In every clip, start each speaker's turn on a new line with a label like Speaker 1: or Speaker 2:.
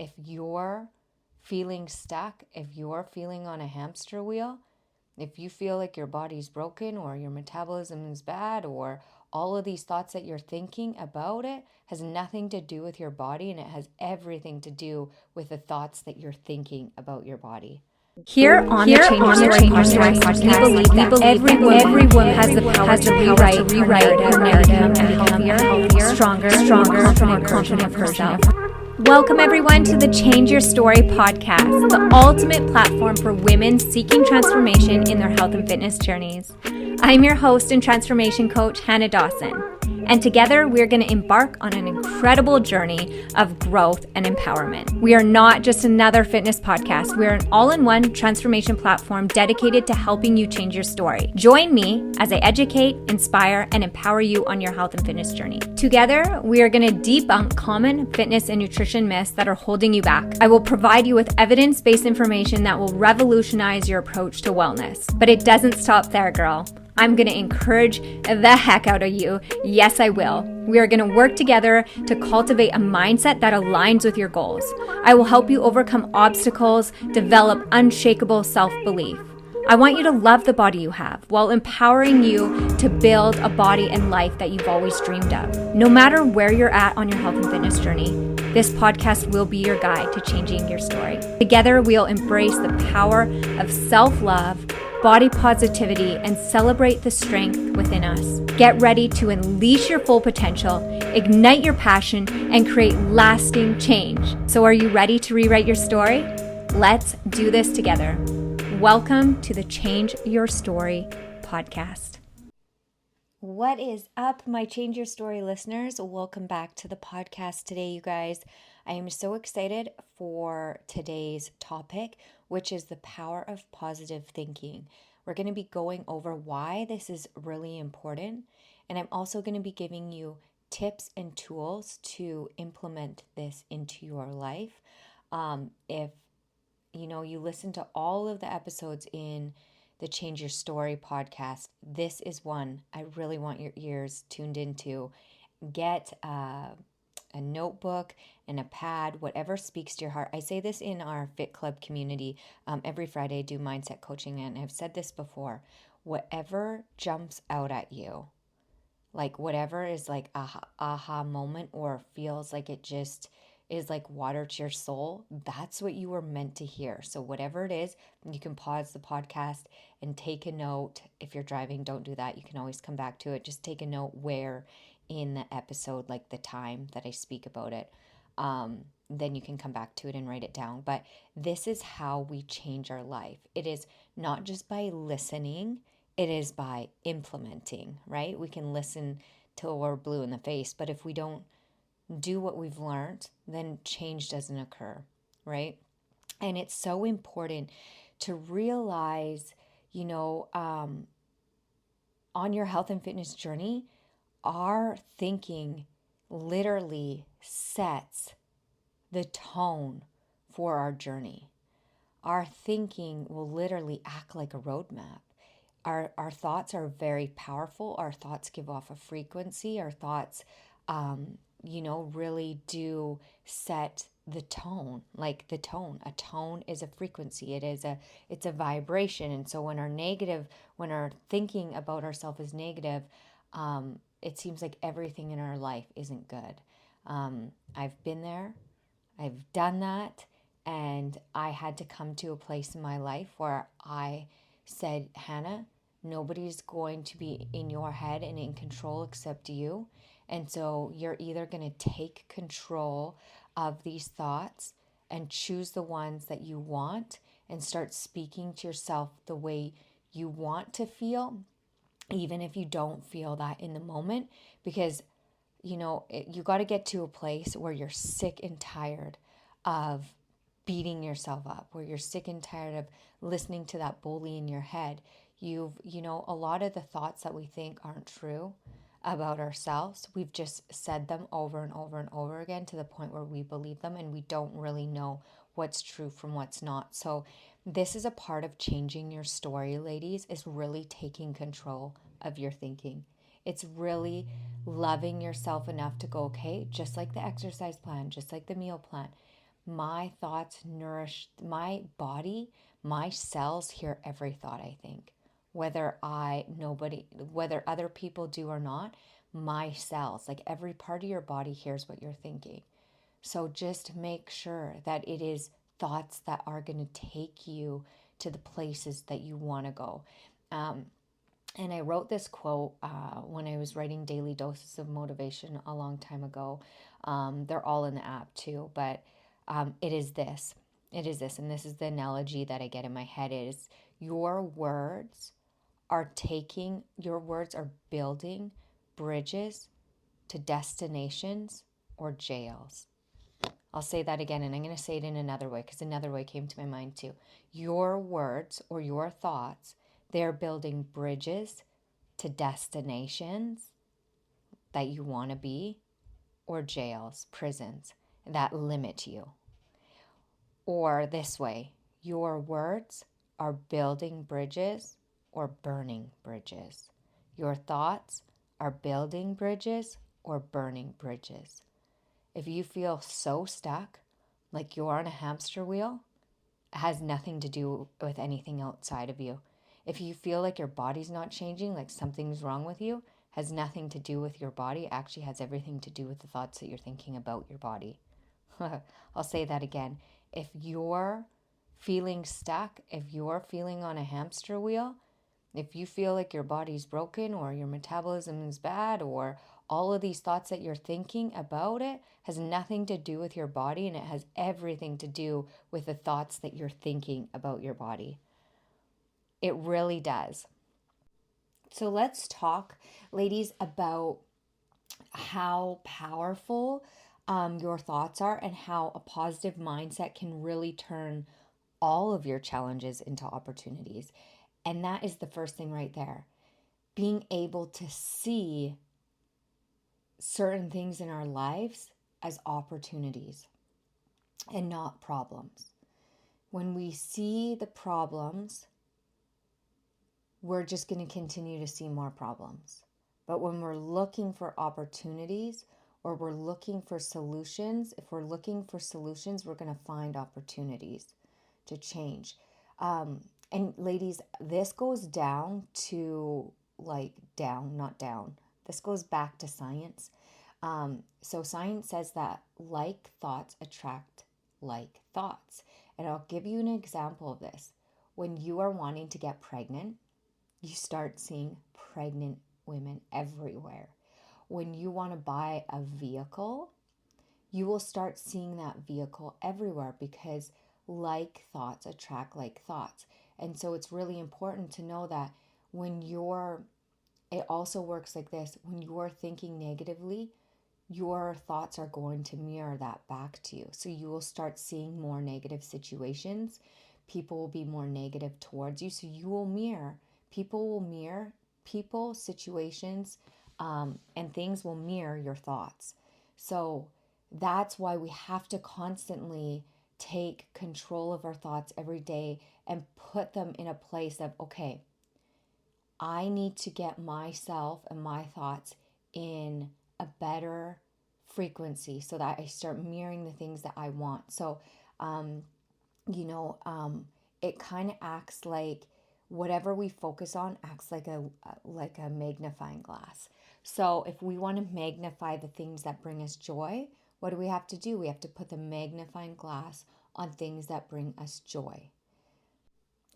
Speaker 1: if you're feeling stuck, if you're feeling on a hamster wheel, if you feel like your body's broken or your metabolism is bad, or all of these thoughts that you're thinking about it has nothing to do with your body, and it has everything to do with the thoughts that you're thinking about your body.
Speaker 2: Here on the Change Your Story podcast, we believe that everyone has the power to rewrite her narrative and become healthier, stronger, confident herself. Welcome everyone to the Change Your Story podcast, the ultimate platform for women seeking transformation in their health and fitness journeys. I'm your host and transformation coach, Hannah Dawson. And together, we're going to embark on an incredible journey of growth and empowerment. We are not just another fitness podcast. We're an all-in-one transformation platform dedicated to helping you change your story. Join me as I educate, inspire, and empower you on your health and fitness journey. Together, we are going to debunk common fitness and nutrition myths that are holding you back. I will provide you with evidence-based information that will revolutionize your approach to wellness. But it doesn't stop there, girl. I'm going to encourage the heck out of you. Yes, I will. We are going to work together to cultivate a mindset that aligns with your goals. I will help you overcome obstacles, develop unshakable self-belief. I want you to love the body you have while empowering you to build a body and life that you've always dreamed of. No matter where you're at on your health and fitness journey, this podcast will be your guide to changing your story. Together, we'll embrace the power of self-love, body positivity, and celebrate the strength within us. Get ready to unleash your full potential, ignite your passion, and create lasting change. So are you ready to rewrite your story? Let's do this together. Welcome to the Change Your Story podcast. What is up, my Change Your Story listeners? Welcome back to the podcast today, you guys. I am so excited for today's topic, which is the power of positive thinking. We're going to be going over why this is really important, and I'm also going to be giving you tips and tools to implement this into your life. If you listen to all of the episodes in the Change Your Story podcast, this is one I really want your ears tuned into. Get a notebook and a pad, whatever speaks to your heart. I say this in our Fit Club community. Every Friday I do mindset coaching, and I've said this before. Whatever jumps out at you, like whatever is like a aha moment, or feels like it just is like water to your soul, that's what you were meant to hear. So whatever it is, you can pause the podcast and take a note. If you're driving, don't do that. You can always come back to it. Just take a note where in the episode, like the time that I speak about it. Then you can come back to it and write it down. But this is how we change our life. It is not just by listening, it is by implementing, right? We can listen till we're blue in the face, but if we don't do what we've learned, then change doesn't occur, right? And it's so important to realize, on your health and fitness journey, our thinking literally sets the tone for our journey. Our thinking will literally act like a roadmap. Our thoughts are very powerful. Our thoughts give off a frequency. Our thoughts, really do set the tone, like the tone. A tone is a frequency. It's a vibration. And so when our thinking about ourselves is negative, it seems like everything in our life isn't good. I've been there, I've done that, and I had to come to a place in my life where I said, Hannah, nobody's going to be in your head and in control except you. And so you're either going to take control of these thoughts and choose the ones that you want and start speaking to yourself the way you want to feel, even if you don't feel that in the moment, because you got to get to a place where you're sick and tired of beating yourself up, where you're sick and tired of listening to that bully in your head. A lot of the thoughts that we think aren't true about ourselves, we've just said them over and over and over again to the point where we believe them, and we don't really know what's true from what's not. So this is a part of changing your story, ladies, is really taking control of your thinking. It's really loving yourself enough to go, okay, just like the exercise plan, just like the meal plan,
Speaker 1: My thoughts nourish my body. My cells hear every thought I think. Whether other people do or not, my cells, like every part of your body hears what you're thinking. So just make sure that it is thoughts that are going to take you to the places that you want to go. And I wrote this quote when I was writing Daily Doses of Motivation a long time ago. They're all in the app too, but it is this. It is this, and this is the analogy that I get in my head is your words are building bridges to destinations or jails. I'll say that again, and I'm going to say it in another way because another way came to my mind too. Your words or your thoughts, they're building bridges to destinations that you want to be, or jails, prisons that limit you. Or this way, your words are building bridges or burning bridges. Your thoughts are building bridges or burning bridges. If you feel so stuck, like you're on a hamster wheel, it has nothing to do with anything outside of you. If you feel like your body's not changing, like something's wrong with you, has nothing to do with your body, it actually has everything to do with the thoughts that you're thinking about your body. I'll say that again. If you're feeling stuck, if you're feeling on a hamster wheel, if you feel like your body's broken or your metabolism is bad or all of these thoughts that you're thinking about it has nothing to do with your body, and it has everything to do with the thoughts that you're thinking about your body. It really does. So let's talk, ladies, about how powerful your thoughts are and how a positive mindset can really turn all of your challenges into opportunities. And that is the first thing right there. Being able to see certain things in our lives as opportunities and not problems. When we see the problems, we're just going to continue to see more problems. But when we're looking for opportunities or we're looking for solutions, if we're looking for solutions, we're going to find opportunities to change. And ladies, this goes down to not down. This goes back to science. So science says that like thoughts attract like thoughts. And I'll give you an example of this. When you are wanting to get pregnant, you start seeing pregnant women everywhere. When you want to buy a vehicle, you will start seeing that vehicle everywhere because like thoughts attract like thoughts. And so it's really important to know that it also works like this. When you're thinking negatively, your thoughts are going to mirror that back to you. So you will start seeing more negative situations. People will be more negative towards you. So you will mirror. People will mirror people, situations, and things will mirror your thoughts. So that's why we have to constantly take control of our thoughts every day and put them in a place of, okay, I need to get myself and my thoughts in a better frequency so that I start mirroring the things that I want. So, you know, it kind of acts like whatever we focus on acts like a magnifying glass. So if we want to magnify the things that bring us joy, what do we have to do? We have to put the magnifying glass on things that bring us joy.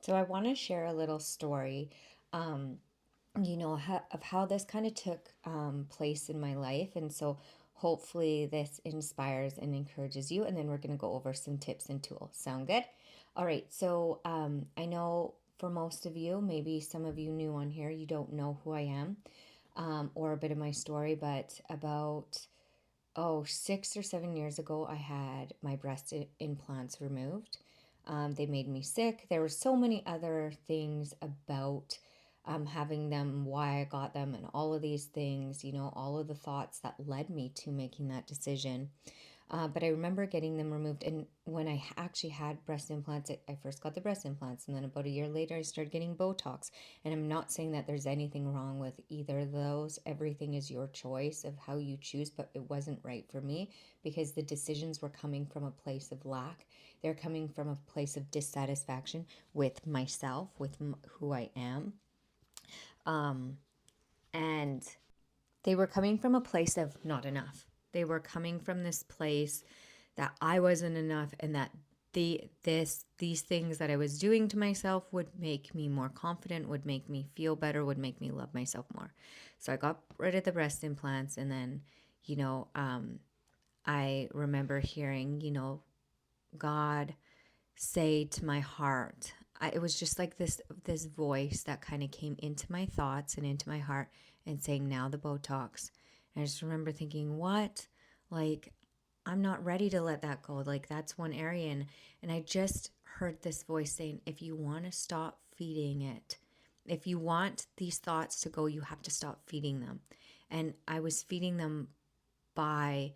Speaker 1: So I want to share a little story, of how this kind of took place in my life. And so hopefully this inspires and encourages you. And then we're going to go over some tips and tools. Sound good? All right. So I know for most of you, maybe some of you new on here, you don't know who I am or a bit of my story, but about 6 or 7 years ago, I had my breast implants removed. They made me sick. There were so many other things about having them, why I got them, and all of these things, all of the thoughts that led me to making that decision. But I remember getting them removed. And when I actually had breast implants, I first got the breast implants. And then about a year later, I started getting Botox. And I'm not saying that there's anything wrong with either of those. Everything is your choice of how you choose. But it wasn't right for me because the decisions were coming from a place of lack. They're coming from a place of dissatisfaction with myself, with who I am. And they were coming from a place of not enough. They were coming from this place that I wasn't enough, and that these things that I was doing to myself would make me more confident, would make me feel better, would make me love myself more. So I got rid of the breast implants, and then, you know, I remember hearing, God say to my heart. It was just like this voice that kind of came into my thoughts and into my heart and saying, now the Botox. And I just remember thinking, what? Like, I'm not ready to let that go. Like, that's one area. And I just heard this voice saying, if you want to stop feeding it, if you want these thoughts to go, you have to stop feeding them. And I was feeding them by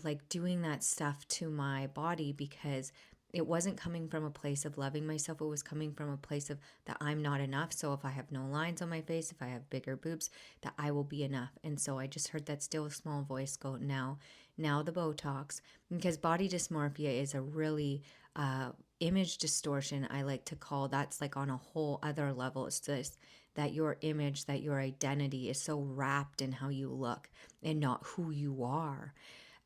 Speaker 1: like doing that stuff to my body because it wasn't coming from a place of loving myself. It was coming from a place of that I'm not enough. So if I have no lines on my face, if I have bigger boobs, that I will be enough. And so I just heard that still small voice go, now the Botox, because body dysmorphia is a really image distortion. I like to call that's like on a whole other level. It's this that your image, that your identity is so wrapped in how you look and not who you are.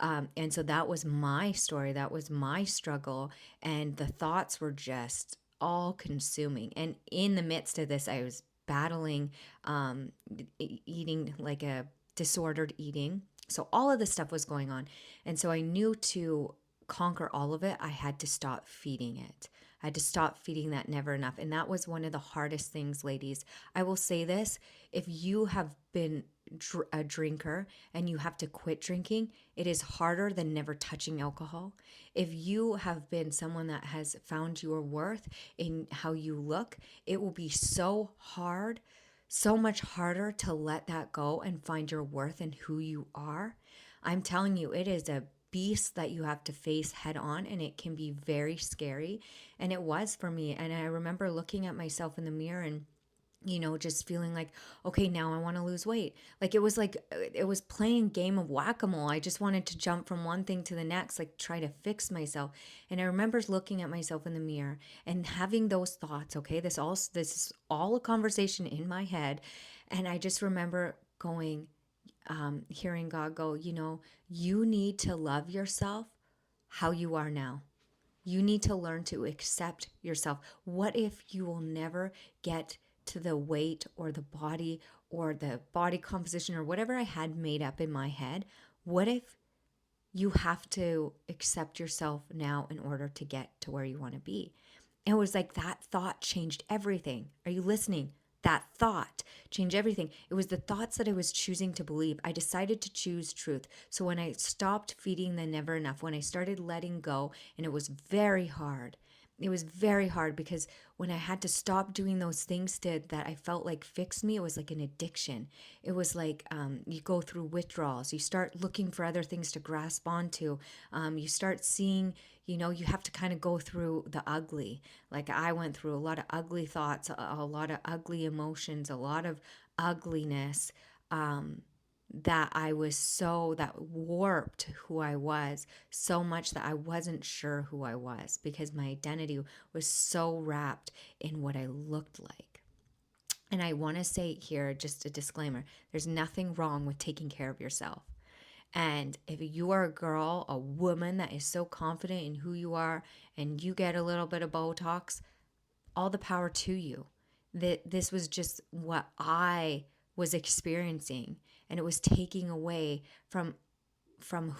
Speaker 1: And so that was my story. That was my struggle. And the thoughts were just all consuming. And in the midst of this, I was battling eating like a disordered eating. So all of this stuff was going on. And so I knew to conquer all of it, I had to stop feeding it. I had to stop feeding that never enough. And that was one of the hardest things, ladies. I will say this, if you have been a drinker and you have to quit drinking, it is harder than never touching alcohol. If you have been someone that has found your worth in how you look, it will be so hard, so much harder to let that go and find your worth in who you are. I'm telling you, it is a beast that you have to face head on, and it can be very scary. And it was for me. And I remember looking at myself in the mirror and just feeling like, okay, now I want to lose weight. Like it was playing game of whack-a-mole. I just wanted to jump from one thing to the next, like try to fix myself. And I remember looking at myself in the mirror and having those thoughts. Okay, this is all a conversation in my head, and I just remember going, hearing God go, you need to love yourself how you are now. You need to learn to accept yourself. What if you will never get to the weight or the body composition or whatever I had made up in my head? What if you have to accept yourself now in order to get to where you want to be? It was like that thought changed everything. Are you listening? That thought changed everything. It was the thoughts that I was choosing to believe. I decided to choose truth. So when I stopped feeding the never enough, when I started letting go, and it was very hard. It was very hard because when I had to stop doing those things that I felt like fixed me, it was like an addiction. It was like you go through withdrawals. You start looking for other things to grasp onto. You start seeing, you have to kind of go through the ugly. Like I went through a lot of ugly thoughts, a lot of ugly emotions, a lot of ugliness. That warped who I was so much that I wasn't sure who I was because my identity was so wrapped in what I looked like. And I want to say here, just a disclaimer, there's nothing wrong with taking care of yourself. And if you are a girl, a woman that is so confident in who you are and you get a little bit of Botox, all the power to you. This was just what I was experiencing, and it was taking away from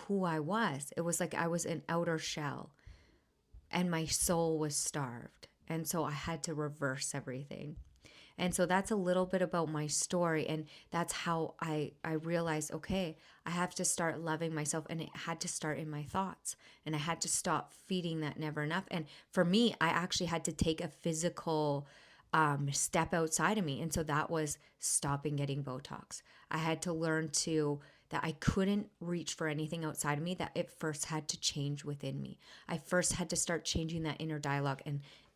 Speaker 1: who I was. It was like I was an outer shell and my soul was starved. And so I had to reverse everything. And so that's a little bit about my story. And that's how I realized, okay, I have to start loving myself. And it had to start in my thoughts. And I had to stop feeding that never enough. And for me, I actually had to take a physical step outside of me. And so that was stopping getting Botox. I had to learn that I couldn't reach for anything outside of me, that it first had to change within me. I first had to start changing that inner dialogue.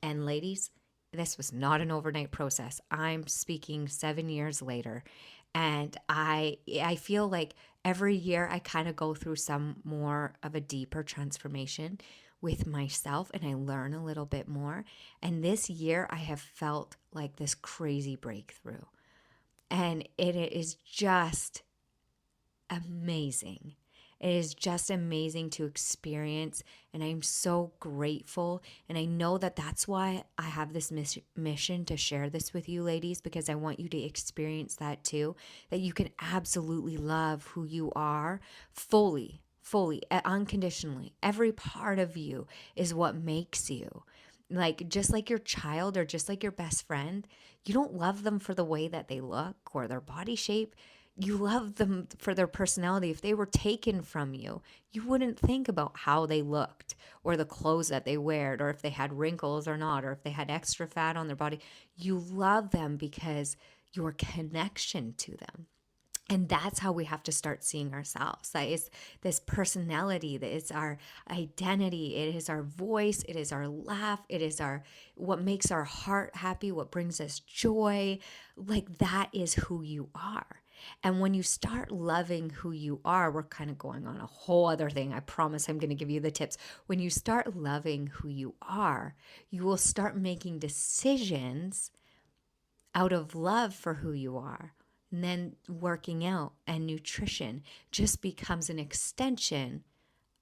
Speaker 1: And ladies, this was not an overnight process. I'm speaking 7 years later, and I feel like every year I kind of go through some more of a deeper transformation with myself, and I learn a little bit more. And this year I have felt like this crazy breakthrough. And it is just amazing. It is just amazing to experience, and I'm so grateful. And I know that that's why I have this mission to share this with you, ladies, because I want you to experience that too, that you can absolutely love who you are fully, unconditionally. Every part of you is what makes you. Like, just like your child or just like your best friend, you don't love them for the way that they look or their body shape. You love them for their personality. If they were taken from you, you wouldn't think about how they looked or the clothes that they wear or if they had wrinkles or not, or if they had extra fat on their body. You love them because your connection to them. And that's how we have to start seeing ourselves. That is this personality, that is our identity, it is our voice, it is our laugh, it is our what makes our heart happy, what brings us joy. Like, that is who you are. And when you start loving who you are, we're kind of going on a whole other thing. I promise I'm going to give you the tips. When you start loving who you are, you will start making decisions out of love for who you are. And then working out and nutrition just becomes an extension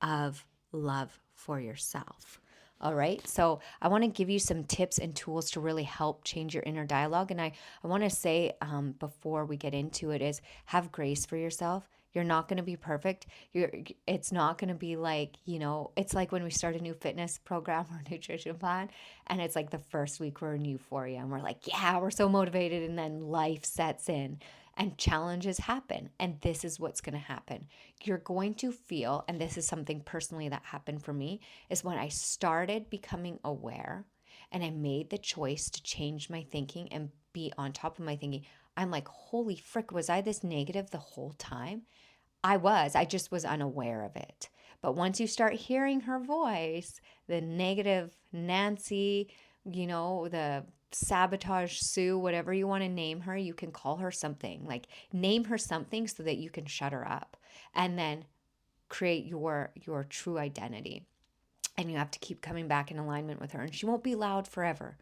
Speaker 1: of love for yourself. All right. So I want to give you some tips and tools to really help change your inner dialogue. And I want to say before we get into it is have grace for yourself. You're not going to be perfect. It's not going to be like, it's like when we start a new fitness program or nutrition plan, and it's like the first week we're in euphoria and we're like, yeah, we're so motivated. And then life sets in and challenges happen. And this is what's going to happen. You're going to feel, and this is something personally that happened for me, is when I started becoming aware and I made the choice to change my thinking and be on top of my thinking. I'm like, holy frick, was I this negative the whole time? I just was unaware of it. But once you start hearing her voice, the negative Nancy, the sabotage Sue, whatever you want to name her, you can call her something. Like, name her something so that you can shut her up and then create your true identity. And you have to keep coming back in alignment with her, and she won't be loud forever.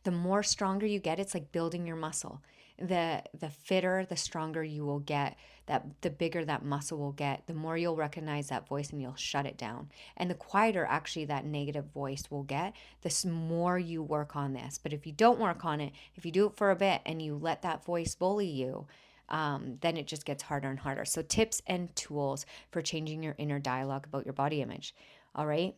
Speaker 1: The more stronger you get, it's like building your muscle. The fitter, the stronger you will get, that the bigger that muscle will get, the more you'll recognize that voice and you'll shut it down. And the quieter actually that negative voice will get, the more you work on this. But if you don't work on it, if you do it for a bit and you let that voice bully you, then it just gets harder and harder. So tips and tools for changing your inner dialogue about your body image. All right.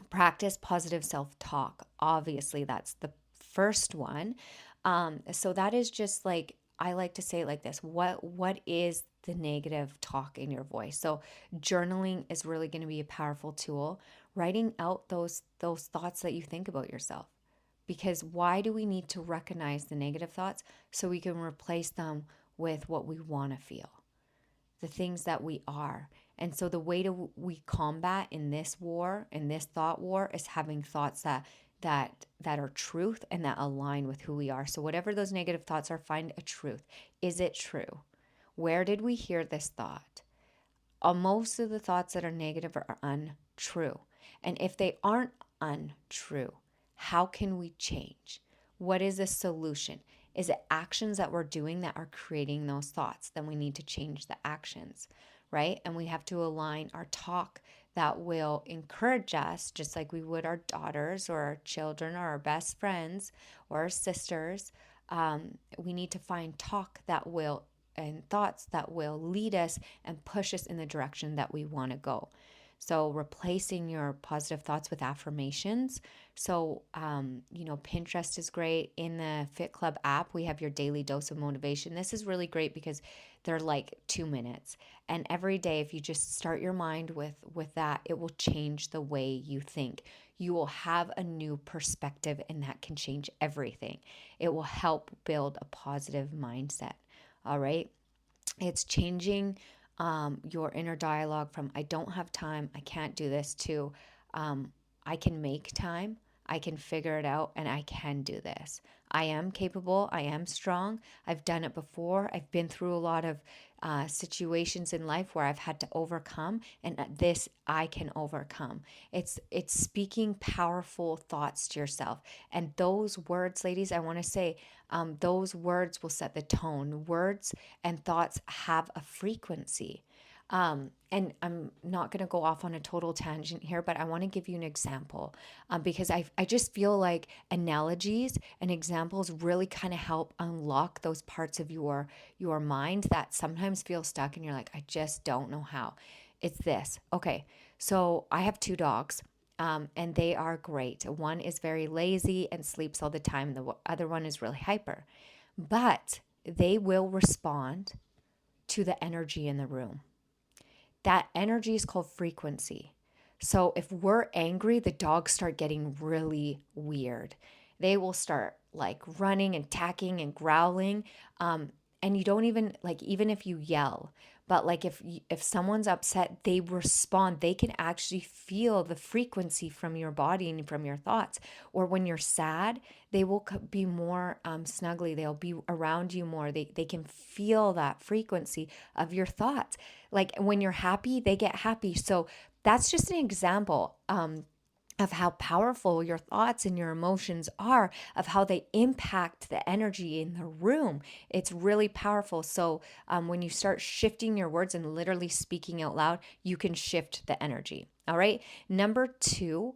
Speaker 1: Practice positive self-talk. Obviously, that's the first one. So that is just like, I like to say it like this. What is the negative talk in your voice? So journaling is really going to be a powerful tool. Writing out those thoughts that you think about yourself. Because why do we need to recognize the negative thoughts? So we can replace them with what we want to feel, the things that we are. And so the way we combat in this war, in this thought war, is having thoughts that are truth and that align with who we are. So whatever those negative thoughts are, find a truth. Is it true? Where did we hear this thought? Most of the thoughts that are negative are untrue. And if they aren't untrue, how can we change? What is a solution? Is it actions that we're doing that are creating those thoughts? Then we need to change the actions, right? And we have to align our talk that will encourage us, just like we would our daughters or our children or our best friends or our sisters. We need to find talk that will and thoughts that will lead us and push us in the direction that we want to go. So replacing your positive thoughts with affirmations. So, Pinterest is great. In the Fit Club app, we have your daily dose of motivation. This is really great because they're like 2 minutes. And every day, if you just start your mind with that, it will change the way you think. You will have a new perspective, and that can change everything. It will help build a positive mindset. All right. It's changing your inner dialogue from I don't have time, I can't do this, to I can make time, I can figure it out, and I can do this. I am capable, I am strong, I've done it before, I've been through a lot of situations in life where I've had to overcome, and this I can overcome. It's speaking powerful thoughts to yourself, and those words, ladies, I want to say, those words will set the tone. Words and thoughts have a frequency. And I'm not going to go off on a total tangent here, but I want to give you an example, because I just feel like analogies and examples really kind of help unlock those parts of your mind that sometimes feel stuck and you're like, I just don't know how. It's this. Okay, so I have two dogs. And they are great. One is very lazy and sleeps all the time. The other one is really hyper. But they will respond to the energy in the room. That energy is called frequency. So if we're angry, the dogs start getting really weird. They will start like running and attacking and growling. And you don't even like, even if you yell, but like if someone's upset, they respond. They can actually feel the frequency from your body and from your thoughts. Or when you're sad, they will be more snuggly. They'll be around you more. They can feel that frequency of your thoughts. Like when you're happy, they get happy. So that's just an example of how powerful your thoughts and your emotions are, of how they impact the energy in the room. It's really powerful. So when you start shifting your words and literally speaking out loud, you can shift the energy. All right. Number two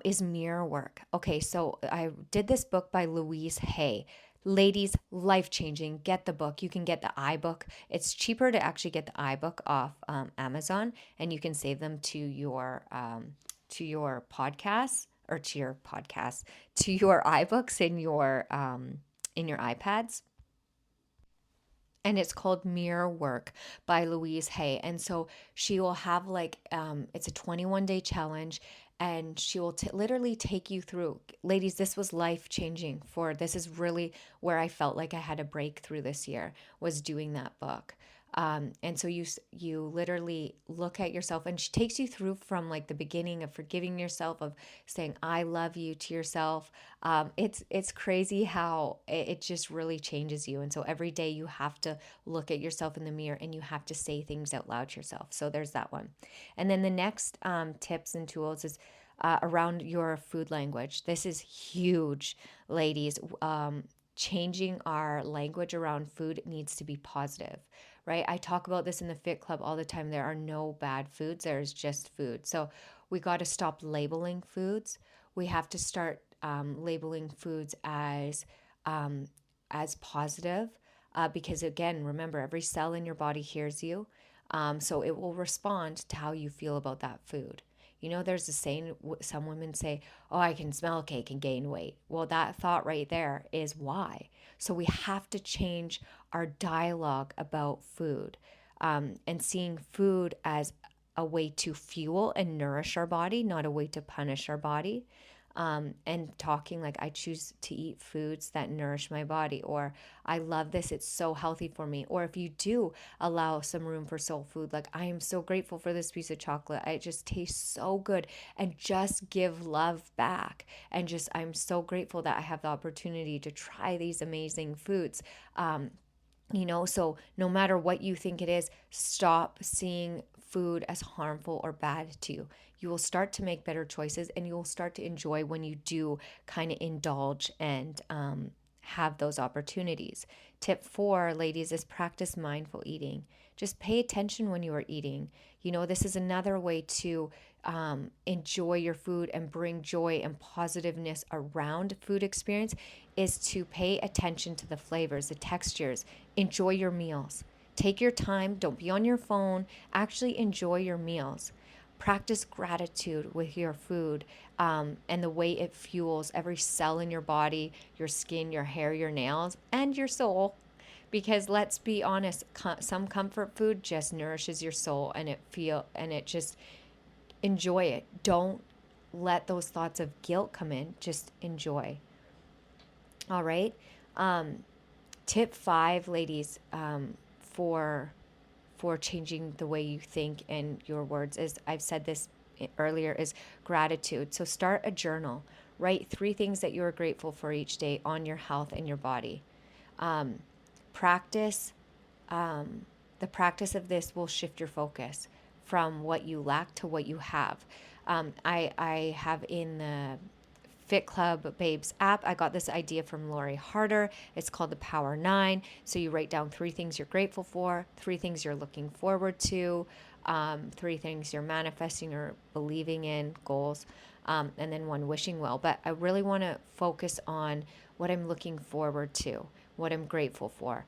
Speaker 1: is mirror work. Okay. So I did this book by Louise Hay. Ladies, life changing. Get the book. You can get the iBook. It's cheaper to actually get the iBook off Amazon, and you can save them to your podcasts, or to your iBooks in your iPads. And it's called Mirror Work by Louise Hay. And so she will have like it's a 21-day challenge, and she will literally take you through. Ladies, this was life changing. This is really where I felt like I had a breakthrough this year, was doing that book. And so you literally look at yourself, and she takes you through from like the beginning of forgiving yourself, of saying I love you to yourself. It's crazy how it just really changes you. And so every day you have to look at yourself in the mirror, and you have to say things out loud to yourself. So there's that one. And then the next tips and tools is around your food language. This is huge, ladies. Changing our language around food needs to be positive, right? I talk about this in the Fit Club all the time. There are no bad foods, there's just food. So we got to stop labeling foods. We have to start labeling foods as positive, because again, remember, every cell in your body hears you. So it will respond to how you feel about that food. You know, there's a saying, some women say, oh, I can smell cake and gain weight. Well, that thought right there is why. So we have to change our dialogue about food, and seeing food as a way to fuel and nourish our body, not a way to punish our body. And talking like, I choose to eat foods that nourish my body, or I love this, it's so healthy for me. Or if you do allow some room for soul food, like, I am so grateful for this piece of chocolate, it just tastes so good, and just give love back. And just, I'm so grateful that I have the opportunity to try these amazing foods. So no matter what you think it is, stop seeing food as harmful or bad to you. You will start to make better choices, and you will start to enjoy when you do kind of indulge and have those opportunities. Tip 4, ladies, is practice mindful eating. Just pay attention when you are eating. This is another way to enjoy your food and bring joy and positiveness around food experience, is to pay attention to the flavors, the textures. Enjoy your meals. Take your time. Don't be on your phone. Actually enjoy your meals. Practice gratitude with your food, and the way it fuels every cell in your body, your skin, your hair, your nails, and your soul. Because let's be honest, some comfort food just nourishes your soul, and it just, enjoy it. Don't let those thoughts of guilt come in. Just enjoy. All right. Tip 5, ladies, for for changing the way you think and your words, as I've said this earlier, is gratitude. So start a journal. Write 3 things that you are grateful for each day on your health and your body. Practice the practice of this will shift your focus from what you lack to what you have. I have in the Fit Club Babes app, I got this idea from Lori Harder. It's called the Power 9. So you write down 3 things you're grateful for, 3 things you're looking forward to, 3 things you're manifesting or believing in, goals, and then 1 wishing well. But I really want to focus on what I'm looking forward to, what I'm grateful for.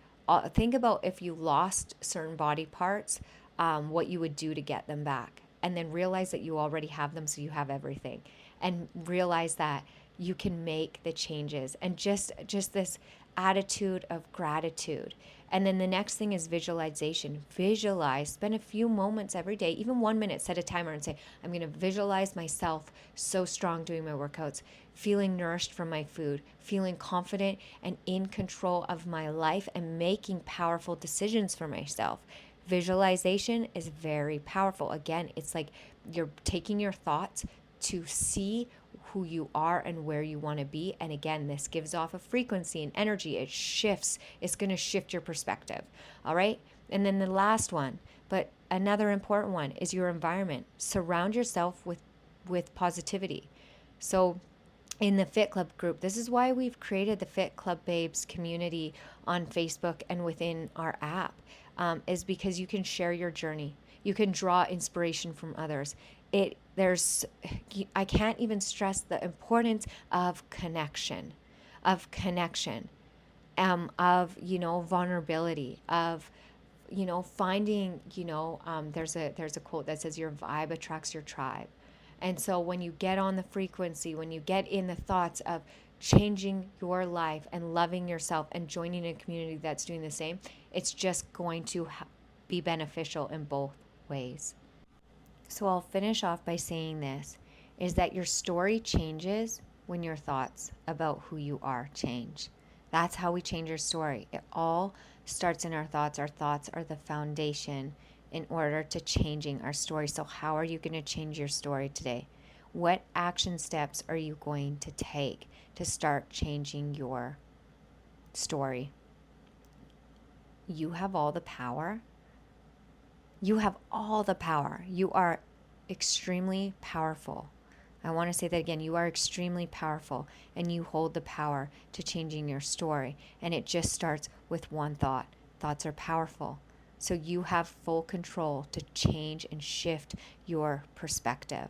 Speaker 1: Think about if you lost certain body parts, what you would do to get them back. And then realize that you already have them, so you have everything. And realize that you can make the changes. And just this attitude of gratitude. And then the next thing is visualization. Visualize, spend a few moments every day, even 1 minute, set a timer and say, I'm going to visualize myself so strong doing my workouts, feeling nourished from my food, feeling confident and in control of my life, and making powerful decisions for myself. Visualization is very powerful. Again, it's like you're taking your thoughts to see who you are and where you want to be. And again, this gives off a frequency and energy. It shifts. It's going to shift your perspective. All right. And then the last one, but another important one, is your environment. Surround yourself with positivity. So in the Fit Club group, this is why we've created the Fit Club Babes community on Facebook and within our app, is because you can share your journey. You can draw inspiration from others. I can't even stress the importance of connection, of vulnerability, of, finding, there's a quote that says your vibe attracts your tribe. And so when you get on the frequency, when you get in the thoughts of changing your life and loving yourself and joining a community that's doing the same, it's just going to be beneficial in both ways. So I'll finish off by saying this, is that your story changes when your thoughts about who you are change. That's how we change our story. It all starts in our thoughts. Our thoughts are the foundation in order to changing our story. So how are you going to change your story today? What action steps are you going to take to start changing your story? You have all the power. You have all the power. You are extremely powerful. I want to say that again. You are extremely powerful, and you hold the power to changing your story. And it just starts with one thought. Thoughts are powerful. So you have full control to change and shift your perspective.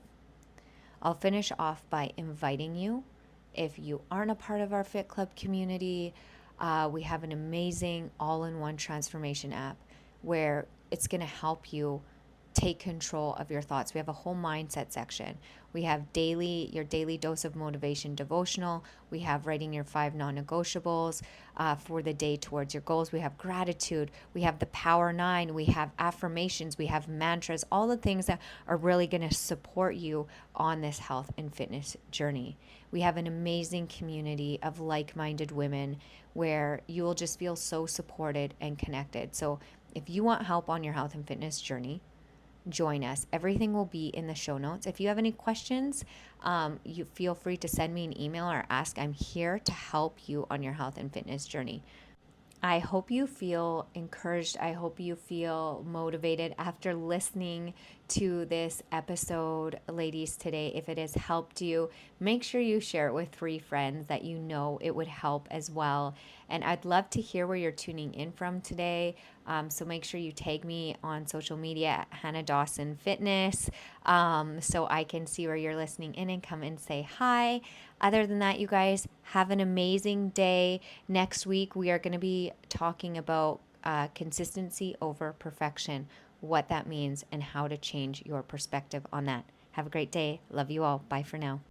Speaker 1: I'll finish off by inviting you. If you aren't a part of our Fit Club community, we have an amazing all-in-one transformation app where it's going to help you take control of your thoughts. We have a whole mindset section. We have your daily dose of motivation devotional. We have writing your 5 non-negotiables for the day towards your goals. We have gratitude. We have the Power 9. We have affirmations. We have mantras, all the things that are really going to support you on this health and fitness journey. We have an amazing community of like-minded women where you will just feel so supported and connected. So if you want help on your health and fitness journey, join us. Everything will be in the show notes. If you have any questions, you feel free to send me an email or ask. I'm here to help you on your health and fitness journey. I hope you feel encouraged. I hope you feel motivated after listening to this episode, ladies, today. If it has helped you, make sure you share it with 3 friends that you know it would help as well. And I'd love to hear where you're tuning in from today. So make sure you tag me on social media at Hannah Dawson Fitness, so I can see where you're listening in and come and say hi. Other than that, you guys have an amazing day. Next week, we are going to be talking about consistency over perfection, what that means, and how to change your perspective on that. Have a great day. Love you all. Bye for now.